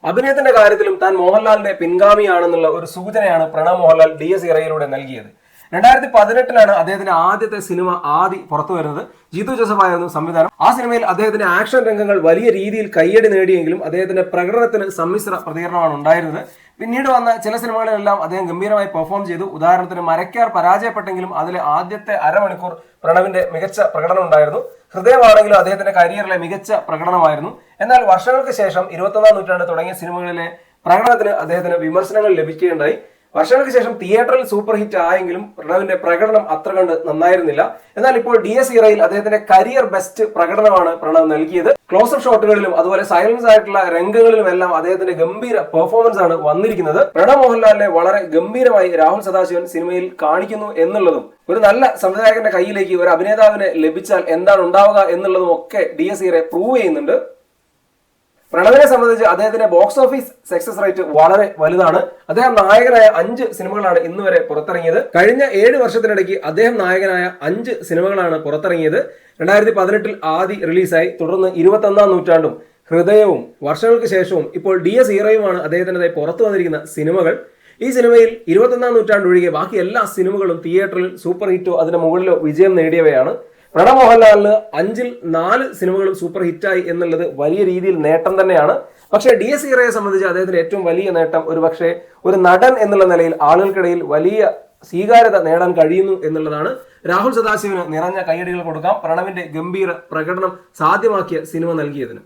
അഭിനയത്തിന്റെ കാര്യത്തിലും താൻ മോഹൻലാലിന്റെ പിൻഗാമിയാണെന്നുള്ള ഒരു സൂചനയാണ് പ്രണവ് മോഹൻലാൽ DS ഇറയിലൂടെ നൽകിയത്. 2018 അദ്ദേഹത്തിന്റെ ആദ്യത്തെ സിനിമ ആദി പുറത്തു വരുന്നത്. ജീതു ജോസഫ് ആയിരുന്നു സംവിധാനം. ആ സിനിമയിൽ അദ്ദേഹത്തിന്റെ ആക്ഷൻ രംഗങ്ങൾ വലിയ രീതിയിൽ കയ്യടി നേടിയെങ്കിലും അദ്ദേഹത്തിന്റെ പ്രകടനത്തിന് സമ്മിശ്ര പ്രതികരണമാണ് ഉണ്ടായിരുന്നത്. പിന്നീട് വന്ന ചില സിനിമകളിലെല്ലാം അദ്ദേഹം ഗംഭീരമായി പെർഫോം ചെയ്തു. ഉദാഹരണത്തിന് മരക്കാർ പരാജയപ്പെട്ടെങ്കിലും അതിലെ ആദ്യത്തെ അരമണിക്കൂർ പ്രണവിന്റെ മികച്ച പ്രകടനം ഉണ്ടായിരുന്നു. ഹൃദയമാണെങ്കിലും അദ്ദേഹത്തിന്റെ കരിയറിലെ മികച്ച പ്രകടനമായിരുന്നു. എന്നാൽ വർഷങ്ങൾക്ക് ശേഷം 21ാം നൂറ്റാണ്ട് തുടങ്ങിയ സിനിമകളിലെ പ്രകടനത്തിന് അദ്ദേഹത്തിന് വിമർശനങ്ങൾ ലഭിക്കുകയുണ്ടായി. വർഷങ്ങൾക്ക് ശേഷം തിയേറ്ററിൽ സൂപ്പർ ഹിറ്റ് ആയെങ്കിലും പ്രണവിന്റെ പ്രകടനം അത്ര കണ്ട് നന്നായിരുന്നില്ല. എന്നാൽ ഇപ്പോൾ DS ഇറയിൽ അദ്ദേഹത്തിന്റെ കരിയർ ബെസ്റ്റ് പ്രകടനമാണ് പ്രണവ് നൽകിയത്. ക്ലോസപ്പ് ഷോട്ടുകളിലും അതുപോലെ സൈലൻസ് ആയിട്ടുള്ള രംഗങ്ങളിലും എല്ലാം അദ്ദേഹത്തിന്റെ ഗംഭീര പെർഫോമൻസ് ആണ് വന്നിരിക്കുന്നത്. പ്രണവ് മോഹൻലാലിനെ വളരെ ഗംഭീരമായി രാഹുൽ സദാശിവൻ സിനിമയിൽ കാണിക്കുന്നു എന്നുള്ളതും ഒരു നല്ല സംവിധായകന്റെ കയ്യിലേക്ക് ഒരു അഭിനേതാവിനെ ലഭിച്ചാൽ എന്താണ് ഉണ്ടാവുക എന്നുള്ളതും ഒക്കെ DS ഇറ പ്രൂവ് ചെയ്യുന്നുണ്ട്. പ്രണവിനെ സംബന്ധിച്ച് അദ്ദേഹത്തിന്റെ ബോക്സ് ഓഫീസ് സക്സസ് റേറ്റ് വളരെ വലുതാണ്. അദ്ദേഹം നായകനായ 5 സിനിമകളാണ് ഇന്ന് വരെ പുറത്തിറങ്ങിയത്. കഴിഞ്ഞ 7 വർഷത്തിനിടയ്ക്ക് അദ്ദേഹം നായകനായ 5 സിനിമകളാണ് പുറത്തിറങ്ങിയത്. 2018 ആദി റിലീസായി. തുടർന്ന് 21ാം നൂറ്റാണ്ടും ഹൃദയവും വർഷങ്ങൾക്ക് ശേഷവും ഇപ്പോൾ DS ഇറയുമാണ് അദ്ദേഹത്തിൻ്റെതായി പുറത്തു വന്നിരിക്കുന്ന സിനിമകൾ. ഈ സിനിമയിൽ 21ാം നൂറ്റാണ്ട് ഒഴികെ ബാക്കി എല്ലാ സിനിമകളും തിയേറ്ററിൽ സൂപ്പർ ഹിറ്റോ അതിന് മുകളിലോ വിജയം നേടിയവയാണ്. പ്രണവ് മോഹൻലാലിന് 5ൽ 4 സിനിമകളും സൂപ്പർ ഹിറ്റായി എന്നുള്ളത് വലിയ രീതിയിൽ നേട്ടം തന്നെയാണ്. പക്ഷേ DS ഇറയെ സംബന്ധിച്ച് അദ്ദേഹത്തിന്റെ ഏറ്റവും വലിയ നേട്ടം ഒരുപക്ഷെ ഒരു നടൻ എന്നുള്ള നിലയിൽ ആളുകൾക്കിടയിൽ വലിയ സ്വീകാര്യത നേടാൻ കഴിയുന്നു എന്നുള്ളതാണ്. രാഹുൽ സദാശിവന് നിറഞ്ഞ കയ്യടികൾ കൊടുക്കാം പ്രണവിന്റെ ഗംഭീര പ്രകടനം സാധ്യമാക്കിയ സിനിമ നൽകിയതിന്.